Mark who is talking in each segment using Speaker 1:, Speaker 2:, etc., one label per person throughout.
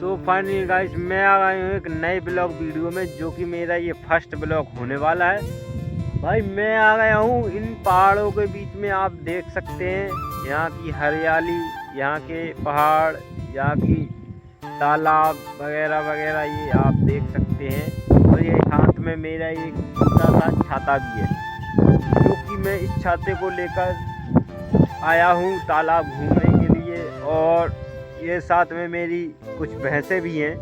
Speaker 1: So finally guys मैं आ गया हूँ एक नए ब्लॉग वीडियो में, जो कि मेरा ये फर्स्ट ब्लॉग होने वाला है। भाई मैं आ गया हूँ इन पहाड़ों के बीच में। आप देख सकते हैं यहाँ की हरियाली, यहाँ के पहाड़, यहाँ की तालाब वगैरह वगैरह, ये आप देख सकते हैं। और ये हाथ में मेरा एक छोटा सा छाता भी है, जो कि मैं इस छाते को लेकर आया हूँ तालाब घूमने के लिए। और ये साथ में मेरी कुछ भैंसें भी हैं,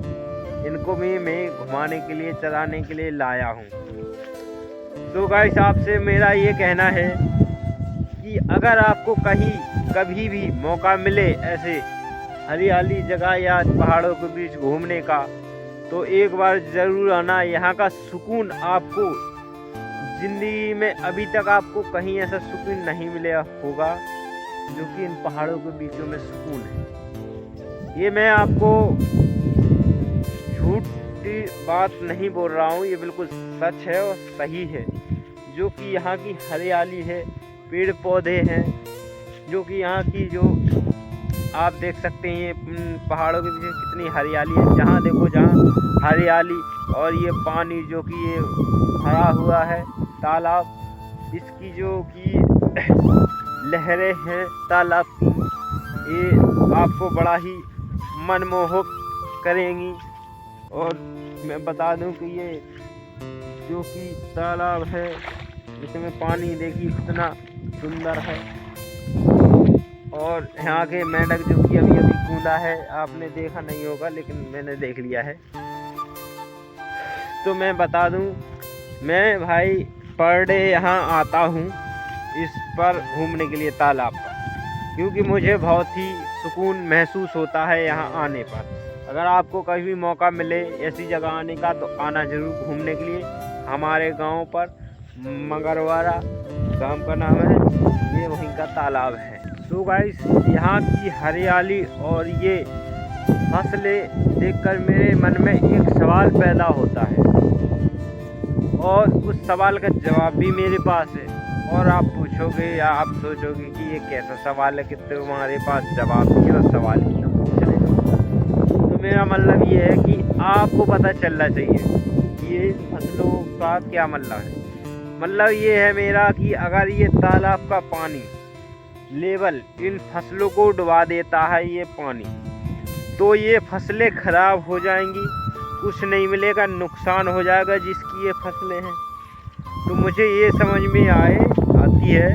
Speaker 1: इनको भी मैं घुमाने के लिए, चराने के लिए लाया हूँ। तो गाइस आपसे मेरा ये कहना है कि अगर आपको कहीं कभी भी मौका मिले ऐसे हरियाली जगह या पहाड़ों के बीच घूमने का, तो एक बार ज़रूर आना। यहाँ का सुकून आपको ज़िंदगी में अभी तक आपको कहीं ऐसा सुकून नहीं मिला होगा जो कि इन पहाड़ों के बीचों में सुकून है। ये मैं आपको झूठी बात नहीं बोल रहा हूँ, ये बिल्कुल सच है और सही है। जो कि यहाँ की हरियाली है, पेड़ पौधे हैं, जो कि यहाँ की जो आप देख सकते हैं पहाड़ों के पीछे कितनी हरियाली है। जहाँ देखो जहाँ हरियाली, और ये पानी जो कि ये भरा हुआ है तालाब, इसकी जो कि लहरें हैं तालाब की, ये आपको बड़ा ही मनमोहक करेंगी। और मैं बता दूं कि ये जो कि तालाब है, इसमें पानी देखिए कितना सुंदर है। और यहाँ के मेंढक जो कि अभी अभी कूदा है, आपने देखा नहीं होगा लेकिन मैंने देख लिया है। तो मैं बता दूं, मैं भाई पर डे यहाँ आता हूँ इस पर घूमने के लिए तालाब पर, क्योंकि मुझे बहुत ही सुकून महसूस होता है यहाँ आने पर। अगर आपको कभी भी मौका मिले ऐसी जगह आने का, तो आना जरूर घूमने के लिए। हमारे गांव पर मगरवाड़ा गांव का नाम है, ये वहीं का तालाब है। तो गाइस यहाँ की हरियाली और ये फसलें देखकर मेरे मन में एक सवाल पैदा होता है, और उस सवाल का जवाब भी मेरे पास है। और आप पूछोगे या आप सोचोगे कि ये कैसा सवाल है कि तुम्हारे पास जवाब नहीं और सवाल क्यों पूछ रहे हो। तो मेरा मतलब ये है कि आपको पता चलना चाहिए कि ये फसलों का क्या मतलब है। मतलब ये है मेरा कि अगर ये तालाब का पानी लेवल इन फसलों को डुबा देता है ये पानी, तो ये फसलें खराब हो जाएंगी, कुछ नहीं मिलेगा, नुकसान हो जाएगा जिसकी ये फसलें हैं। तो मुझे ये समझ में आती है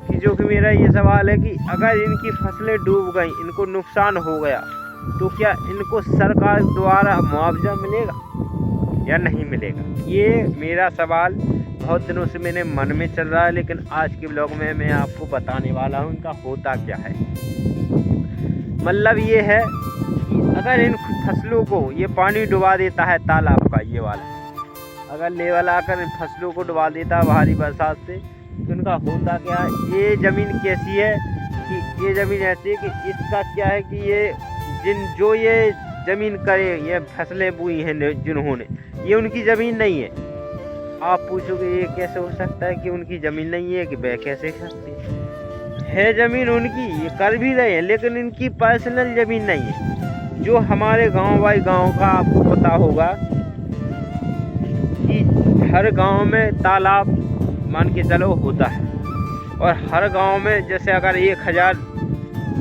Speaker 1: कि जो कि मेरा ये सवाल है कि अगर इनकी फसलें डूब गई, इनको नुकसान हो गया, तो क्या इनको सरकार द्वारा मुआवजा मिलेगा या नहीं मिलेगा। ये मेरा सवाल बहुत दिनों से मेरे मन में चल रहा है, लेकिन आज के ब्लॉग में मैं आपको बताने वाला हूँ इनका होता क्या है। मतलब ये है कि अगर इन फसलों को ये पानी डुबा देता है तालाब का, ये वाला अगर लेवल आकर इन फसलों को डुबा देता है भारी बरसात से, तो इनका होता क्या है। ये ज़मीन कैसी है कि ये ज़मीन ऐसी है कि इसका क्या है कि ये जो ये ज़मीन करे, ये फसलें बोई हैं जिन्होंने, ये उनकी ज़मीन नहीं है। आप पूछोगे ये कैसे हो सकता है कि उनकी ज़मीन नहीं है, कि वह कैसे सकती है ज़मीन उनकी, ये कर भी रहे हैं, लेकिन इनकी पर्सनल ज़मीन नहीं है। जो हमारे गाँव का आपको पता होगा कि हर गांव में तालाब मान के चलो होता है, और हर गांव में जैसे अगर 1000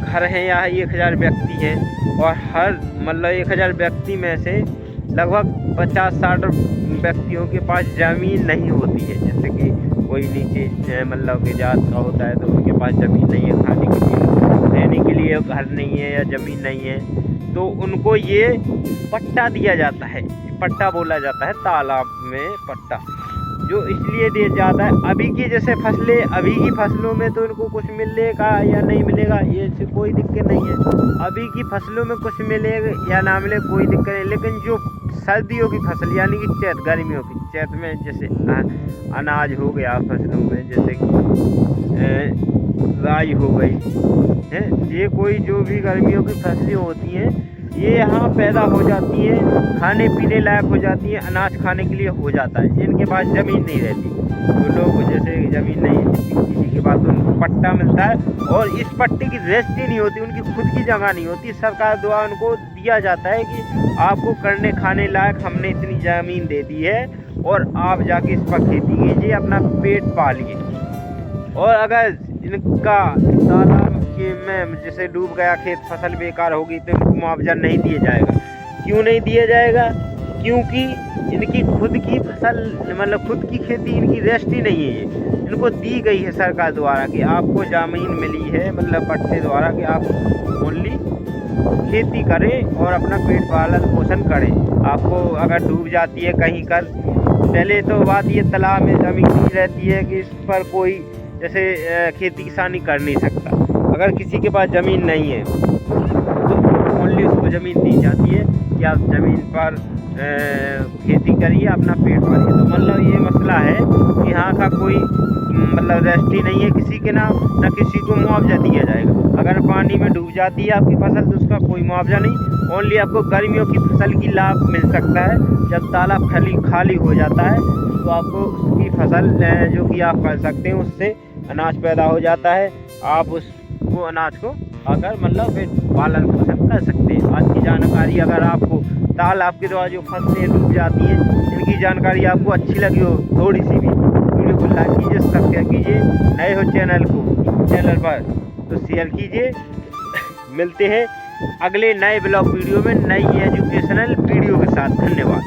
Speaker 1: घर हैं या 1000 व्यक्ति हैं, और हर मतलब 1000 व्यक्ति में से लगभग 50-60 व्यक्तियों के पास ज़मीन नहीं होती है। जैसे कि कोई नीचे मतलब के जात का होता है, तो उनके पास ज़मीन नहीं है, खाने के लिए, रहने के लिए घर नहीं है या ज़मीन नहीं है, तो उनको ये पट्टा दिया जाता है। पट्टा बोला जाता है तालाब में पट्टा, जो इसलिए दिया जाता है। अभी की जैसे फसलें, अभी की फसलों में तो इनको कुछ मिलेगा या नहीं मिलेगा, ये कोई दिक्कत नहीं है। अभी की फसलों में कुछ मिलेगा या ना मिले कोई दिक्कत नहीं, लेकिन जो सर्दियों की फसल यानी कि चैत, गर्मियों की चैत में जैसे अनाज हो गया फसलों में, जैसे कि राई हो गई है, ये कोई जो भी गर्मियों की फसलें होती हैं, ये यहाँ पैदा हो जाती है, खाने पीने लायक हो जाती है, अनाज खाने के लिए हो जाता है। इनके पास ज़मीन नहीं रहती, जो लोग जैसे ज़मीन नहीं किसी के बाद उनको पट्टा मिलता है और इस पट्टे की रजिस्ट्री नहीं होती, उनकी खुद की जगह नहीं होती, सरकार द्वारा उनको दिया जाता है कि आपको करने खाने लायक हमने इतनी ज़मीन दे दी है और आप जाके इस पर खेती कीजिए, अपना पेट पालिए। और अगर इनका तालाब के में जैसे डूब गया खेत, फसल बेकार होगी, तो इनको मुआवजा नहीं दिया जाएगा। क्यों नहीं दिया जाएगा? क्योंकि इनकी खुद की फसल मतलब खुद की खेती इनकी रजिस्ट्री नहीं है, ये इनको दी गई है सरकार द्वारा कि आपको ज़मीन मिली है मतलब पट्टे द्वारा कि आप ओनली खेती करें और अपना पेट पालन पोषण करें। आपको अगर डूब जाती है कहीं कर, पहले तो बात ये तालाब में ज़मीन नहीं रहती है कि इस पर कोई जैसे खेती किसानी कर नहीं सकता। अगर किसी के पास ज़मीन नहीं है तो ओनली उसको ज़मीन दी जाती है कि आप ज़मीन पर खेती करिए, अपना पेट पालिए। तो मतलब ये मसला है कि यहाँ का कोई मतलब रजिस्ट्री नहीं है किसी के नाम, ना किसी को मुआवजा दिया जाएगा। अगर पानी में डूब जाती है आपकी फसल तो उसका कोई मुआवजा नहीं, ओनली आपको गर्मियों की फसल की लाभ मिल सकता है। जब तालाब खाली हो जाता है तो आपको उसकी फसल जो कि आप कर सकते हैं, उससे अनाज पैदा हो जाता है, आप वो अनाज को अगर मतलब फिर पालन पोषण कर सकते हैं। आज की जानकारी अगर आपको तालाब के द्वारा जो फसलें डूब जाती हैं, इनकी जानकारी आपको अच्छी लगी हो थोड़ी सी भी, वीडियो को लाइक कीजिए, सब्सक्राइब कीजिए, नए हो चैनल पर तो शेयर कीजिए। मिलते हैं अगले नए ब्लॉग वीडियो में नई एजुकेशनल वीडियो के साथ। धन्यवाद।